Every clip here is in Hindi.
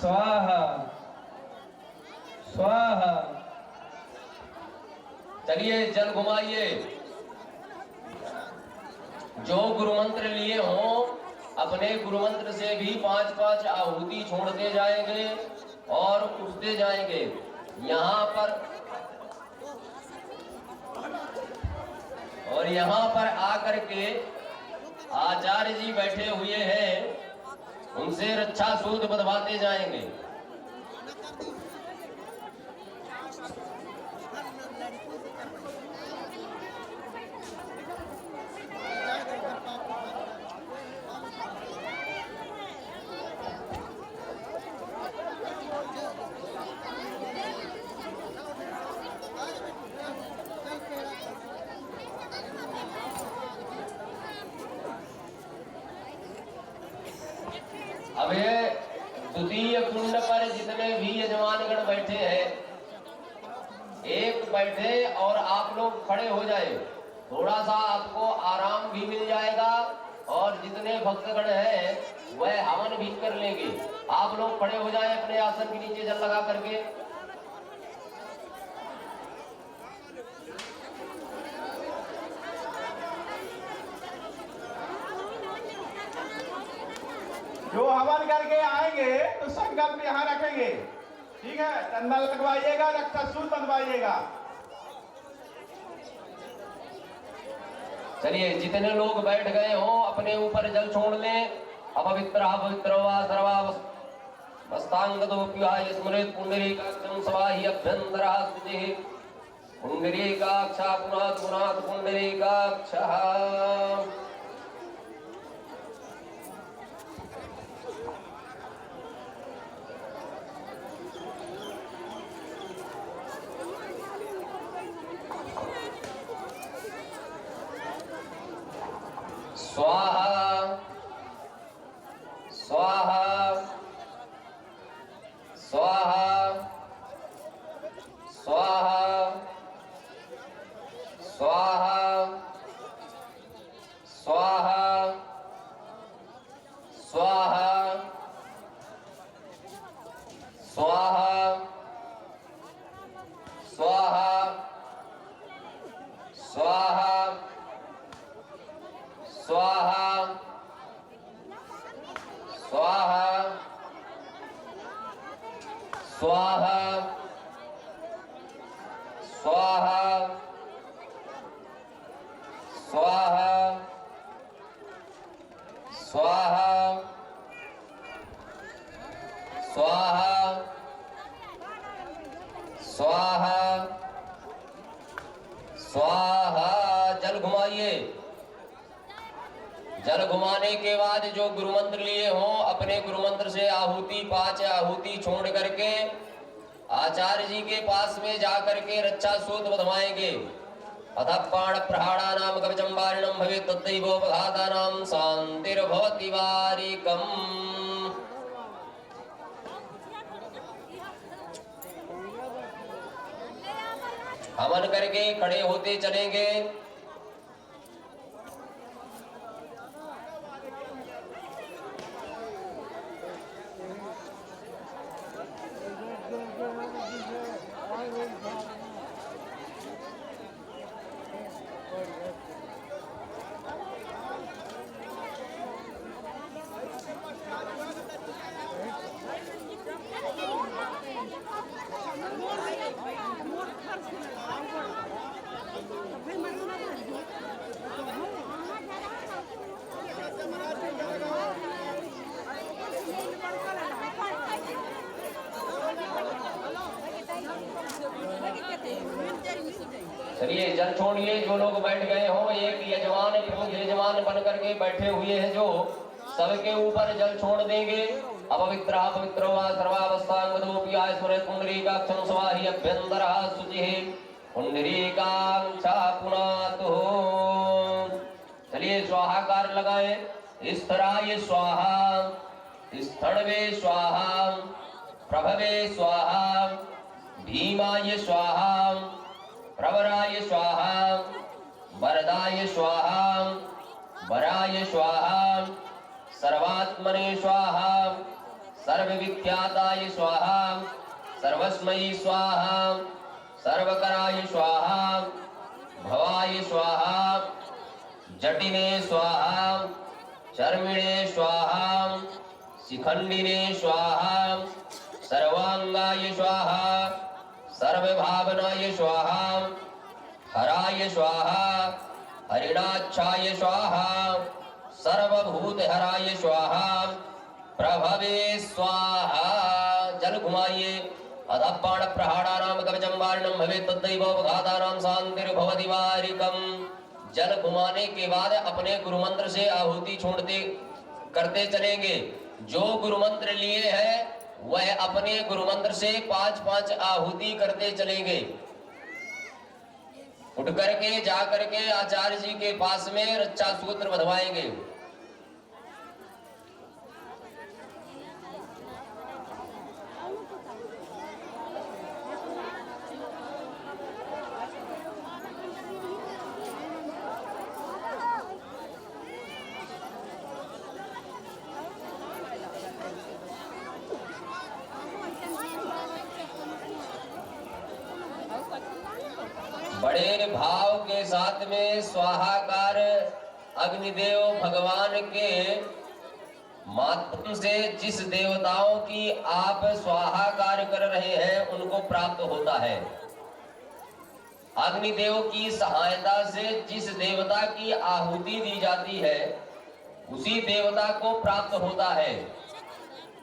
स्वाहा स्वाहा। चलिए जल घुमाइए। जो गुरु मंत्र लिए हों अपने गुरु मंत्र से भी 5-5 आहुति छोड़ते जाएंगे और उठते जाएंगे। यहाँ पर आकर के आचार्य जी बैठे हुए हैं, उनसे रक्षा सूत्र बंधवाते जाएंगे। अब ये द्वितीय कुंड पर जितने भी यजमानगण बैठे हैं, एक बैठे और आप लोग खड़े हो जाए, थोड़ा सा आपको आराम भी मिल जाएगा और जितने भक्तगण हैं वह हवन भी कर लेंगे। आप लोग खड़े हो जाए अपने आसन के नीचे जल लगा करके। जो हवन करके आएंगे तो संकल्प यहाँ रखेंगे, ठीक है। चंदन लगवाइएगा, रक्षा सूत्र बंधवाइएगा। चलिए जितने लोग बैठ गए हों अपने ऊपर जल छोड़ लें। अपवित्र पवित्र वा सर्वा वस्तांगदोप्याय स्मृत पुंडरीकाक्षं स्वाहि अभ्यंतरा स्तुतिः पुंडरीकाक्षा पुनात् पुनात् पुंडरीकाक्षः। स्वाहा स्वाहा स्वाहा स्वाहा स्वाहा स्वाहा स्वाहा स्वाहा स्वाहा स्वाहा स्वाहा स्वाहा स्वाहा स्वाहा स्वाहा स्वाहा स्वाहा स्वाहा स्वाहा। जल घुमाइए। जल घुमाने के बाद जो गुरु मंत्र लिए हों अपने गुरु मंत्र से आहुति 5 आहुति छोड़ करके आचार्य जी के पास में जाकर के रक्षा सूत्र बंधवाएंगे। अतः प्राण प्रहाड़ा नाम कवचम वारिणम भवेत् तद्दैवोपघाता नाम शांतिर्भवति वारिकम्। हवन करके खड़े होते चलेंगे। चलिए जल छोड़िए। जो लोग बैठ गए हों एक यजमान प्रमुख यजमान बन करके बैठे हुए हैं जो सबके ऊपर जल छोड़ देंगे। अपवित्र पवित्र वा सर्वावस्थांगदोप्याय स्मृत पुंडरीकाक्षं स्वाहि अभ्यंतरः शुचिः पुंडरीकाक्षा पुनातु। चलिए स्वाहाकार लगाए। स्थराय स्वाहा, स्थणवे स्वाहा, प्रभवे स्वाहा, भीमाय स्वाहा, प्रवराय स्वाहा, वरदाय स्वाहा, वराय स्वाहा, सर्वात्मने स्वाहा, सर्वविख्याताय स्वाहा, सर्वस्मयी स्वाहा, सर्वकराय स्वाहा, भवाय स्वाहा, जटिने स्वाहा, चर्मिणे स्वाहा, शिखंडिने स्वाहा, सर्वांगाय स्वाहा, सर्वभावनाय स्वाहा, हराय स्वाहा, हरिणाक्षाय स्वाहा, सर्वभूतहराय स्वाहा, प्रभवे स्वाहा। जल घुमाइए। अतः बाण प्रहाराणाम कवचम वारणम भवेत् तद्दैवोपघातानां शान्तिर्भवति वारिकम्। जल घुमाने के बाद अपने गुरु मंत्र से आहुति छोड़ते करते चलेंगे। जो गुरु मंत्र लिए हैं वह अपने गुरु मंत्र से 5-5 आहुति करते चलेंगे। उठ करके जा करके आचार्य जी के पास में रक्षा सूत्र बंधवाएंगे। बड़े भाव के साथ में स्वाहाकार अग्निदेव भगवान के माध्यम से जिस देवताओं की आप स्वाहाकार कर रहे हैं उनको प्राप्त होता है। अग्निदेव की सहायता से जिस देवता की आहुति दी जाती है उसी देवता को प्राप्त होता है।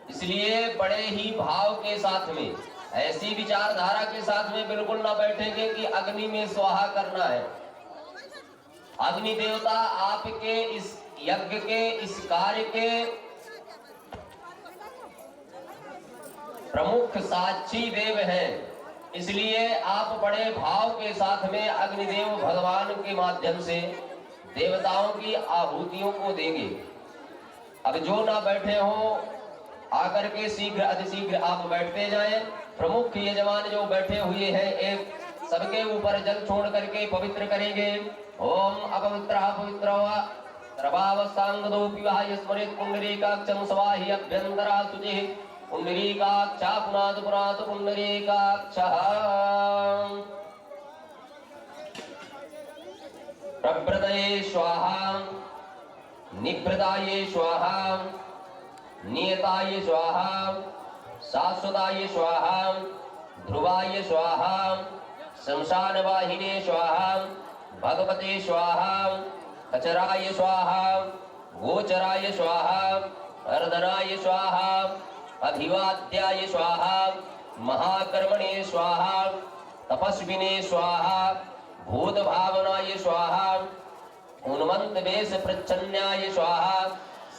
इसलिए बड़े ही भाव के साथ में, ऐसी विचारधारा के साथ में बिल्कुल ना बैठेंगे कि अग्नि में स्वाहा करना है। अग्नि देवता आपके इस यज्ञ के, इस कार्य के प्रमुख साक्षी देव हैं। इसलिए आप बड़े भाव के साथ में अग्निदेव भगवान के माध्यम से देवताओं की आहुतियों को देंगे। अब जो ना बैठे हो आकर के शीघ्र अतिशीघ्र आप बैठते जाएं। प्रमुख यजमान जो बैठे हुए हैं एक सबके ऊपर जल छोड़ करके पवित्र करेंगे। ओम अपवित्रः पवित्रः सर्वावस्थांगदोपिवाय स्मरेत् पुंडरीकाक्षं स्वाहि अभ्यन्तरा शुचिः पुंडरीकाक्षा पुनातु पुनातु पुंडरीकाक्षः। प्रभृतये स्वाहा, निभृताये स्वाहा, नियताय स्वाहा, शाश्वताय स्वाहा, ध्रुवाय स्वाहा, शमशानवाहिने स्वाहा, भगवते स्वाहा, कचराय स्वाहा, गोचराय स्वाहा, अर्दनाय स्वाहा, अभिवाद्याय स्वाहा, महाकर्मणे स्वाहा, तपस्विने स्वाहा, भूत भावनाय स्वाहा, उन्मत्त वेश प्रच्छन्याय स्वाहा,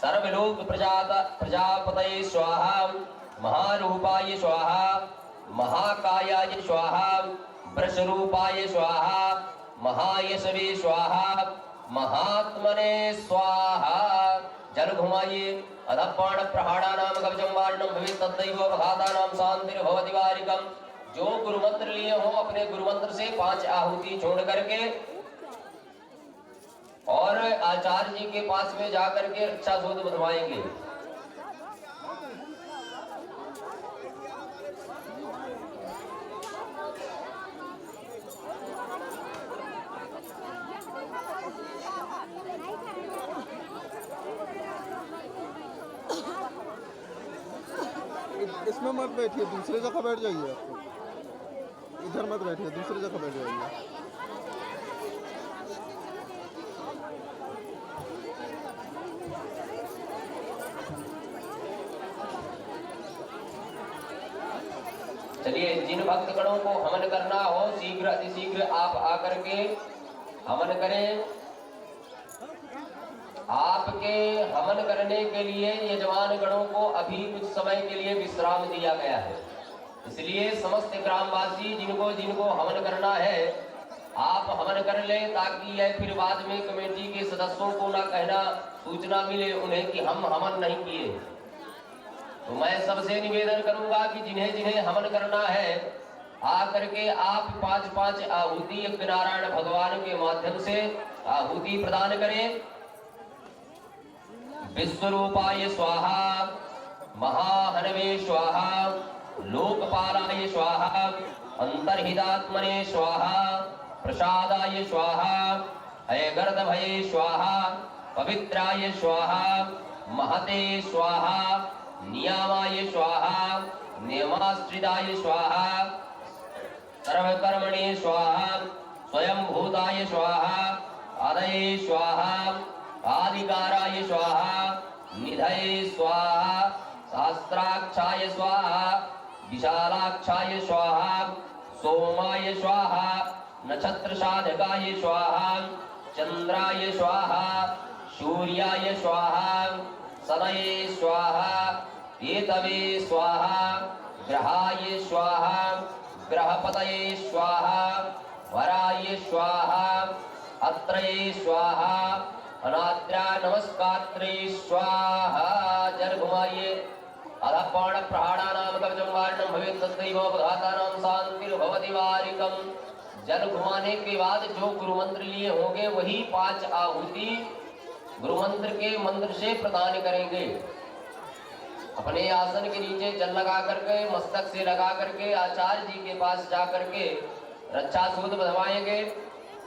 सर्वलोक प्रजापतये स्वाहा, महारूपाय स्वाहा, महाकायाय स्वाहा, वृषरूपाय स्वाहा, महायशवे स्वाहा, महात्मने स्वाहा। जल घुमाइए। अतः बाण प्रहाराणाम कवचम वारणम भवेत् तद्दैवोपघातानां शान्तिर्भवति वारिकम्। जो गुरु मंत्र लिए हो अपने गुरु मंत्र से 5 आहुति छोड़ करके और आचार्य जी के पास में जाकर के रक्षा सूत्र बंधवाएंगे। इसमें मत बैठिए, दूसरी जगह बैठ जाइए। आपको इधर मत बैठिए, दूसरी जगह बैठ जाइए। चलिए, जिन भक्तगणों को हवन करना हो शीघ्र अतिशीघ्र आप आकर के हवन करें। आपके हवन करने के लिए यजमान गणों को अभी कुछ समय के लिए विश्राम दिया गया है। इसलिए समस्त ग्रामवासी जिनको जिनको हवन करना है आप हवन कर लें, ताकि यह फिर बाद में कमेटी के सदस्यों को ना कहना सूचना मिले उन्हें कि हम हवन नहीं किए। तो मैं सबसे निवेदन करूंगा कि जिन्हें जिन्हें हवन करना है आकर के आप 5-5 आहुति नारायण भगवान के माध्यम से आहुति प्रदान करें। विश्वरूपाय स्वाहा, महाहनवे स्वाहा लोकपालाय स्वाहा अंतर्हितात्मने स्वाहा प्रसादाय स्वाहा अयगर्दभये स्वाहा पवित्राय स्वाहा महते स्वाहा नियामाय स्वाहा नियमाश्रिताय स्वाहा सर्वकर्मणे स्वाहा स्वयंभूताय स्वाहा आदये स्वाहा आदिकाराय स्वाहा निधये स्वाहा शास्त्राक्षाय स्वाहा विशालाक्षाय स्वाहा सोमाय स्वाहा नक्षत्र साधकाय स्वाहा चंद्राय स्वाहा सूर्याय स्वाहा सनये स्वाहा एतवे स्वाहा ग्रहाय स्वाहा ग्रहपतये स्वाहा वराय स्वाहा अत्रये स्वाहा अनाद्रा नमस्कात्रे स्वाहा। जल घुमाइए अधपाण प्रहाणानाम कवचम वारणम भवेत् तत्रैव अपघातानाम शांतिर्भवति वारिकम। जल घुमाने के बाद जो गुरु मंत्र लिए होंगे वही 5 आहुति गुरु मंत्र के मंत्र से प्रदान करेंगे। अपने आसन के नीचे जल लगा करके मस्तक से लगा करके आचार्य जी के पास जा करके रक्षा सूत्र बंधवाएंगे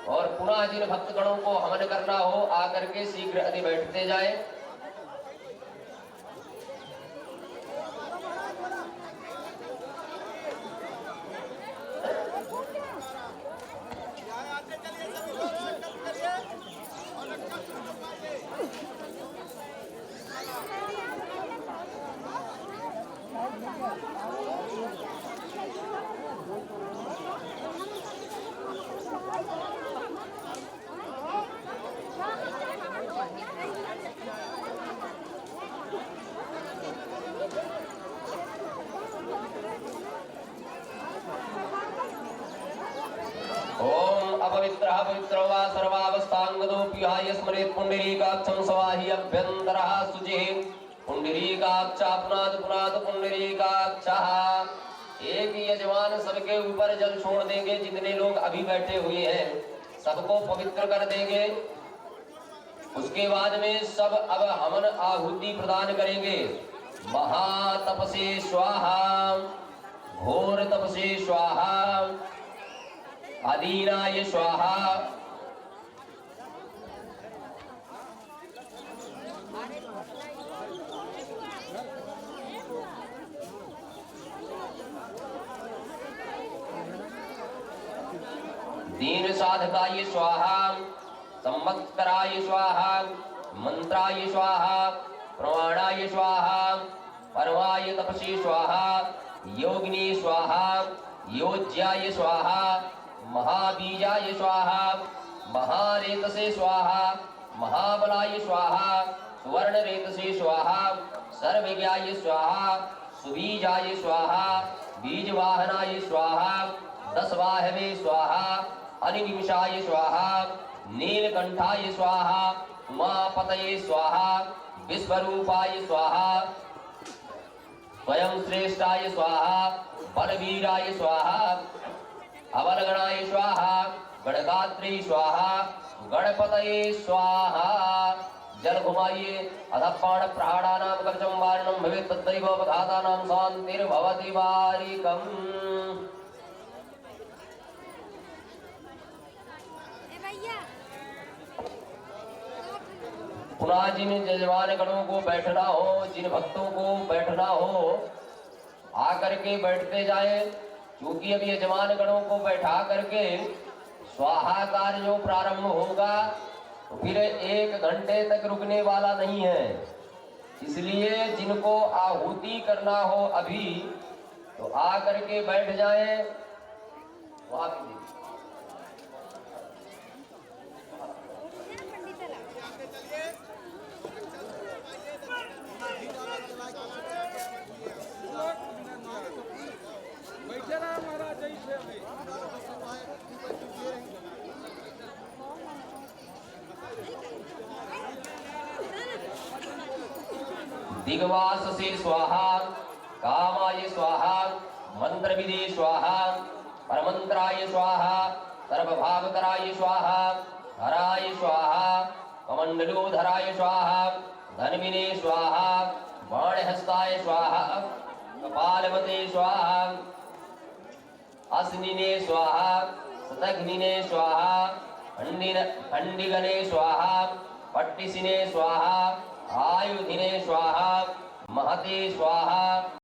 और पुनः जिन भक्तगणों को हवन करना हो आकर के शीघ्र अधि बैठते जाए। अपवित्रः पवित्रो वा सर्वावस्थांगदोऽप्युहाय स्मरेत् पुण्डरीकाक्षं सवाहि अभ्यन्तरः शुचिः पुण्डरीकाक्षः पुनाद पुनाद पुण्डरीकाक्षः। एक यजमान सबके ऊपर जल छोड़ देंगे, जितने लोग अभी बैठे हुए हैं सबको पवित्र कर देंगे। उसके बाद में सब अब हवन आहुति प्रदान करेंगे। महातपसे स्वाहा घोर तपसे स्वाहा अदीनाय स्वाहा दीन साधकाय स्वाहा संवत्सराय स्वाहा मंत्राय स्वाहा प्रमाणाय स्वाहा परमाय तपसे स्वाहा योगिनी स्वाहा योज्याय स्वाहा महाबीजाय स्वाहा महारेतसे स्वाहा महाबलाय स्वाहा सुवर्ण रेतसे स्वाहा सर्वज्ञाय स्वाहा सुबीजाय स्वाहा बीजवाहनाय स्वाहा दशवाहवे स्वाहा अनिनिमिषाय स्वाहा नीलकंठाय स्वाहा उमापतये स्वाहा विश्वरूपाय स्वाहा स्वयं श्रेष्ठाय स्वाहा बलवीराय स्वाहा अवलगणाय स्वाहा गणगात्रे स्वाहा गणपतये स्वाहा। जल घुमाइए अधपाण प्रहाणानाम कवचम वारणम भवेत् तत्रैव अपघातानाम शांतिर्भवति वारिकम। पुनः जिन यजमान गणों को बैठना हो, जिन भक्तों को बैठना हो आकर के बैठते जाए, क्योंकि अभी यजमान गणों को बैठा करके स्वाहा कार्य जो प्रारंभ होगा तो फिर 1 घंटे तक रुकने वाला नहीं है। इसलिए जिनको आहुति करना हो अभी तो आकर के बैठ जाए। दिग्वास से स्वाहा कामाय स्वाहा मंत्र विधि स्वाहा परमंत्राय स्वाहा सर्वभावकराय स्वाहा हराय स्वाहा कमंडलोधराय स्वाहा धनविने स्वाहा बाणहस्त हस्ताय स्वाहा कपालवते स्वाहा अस्निने स्वाहा शतघ्निने स्वाहा खंडिगने स्वाहा पट्टिसिने स्वाहा आयुधिने स्वाहा महते स्वाहा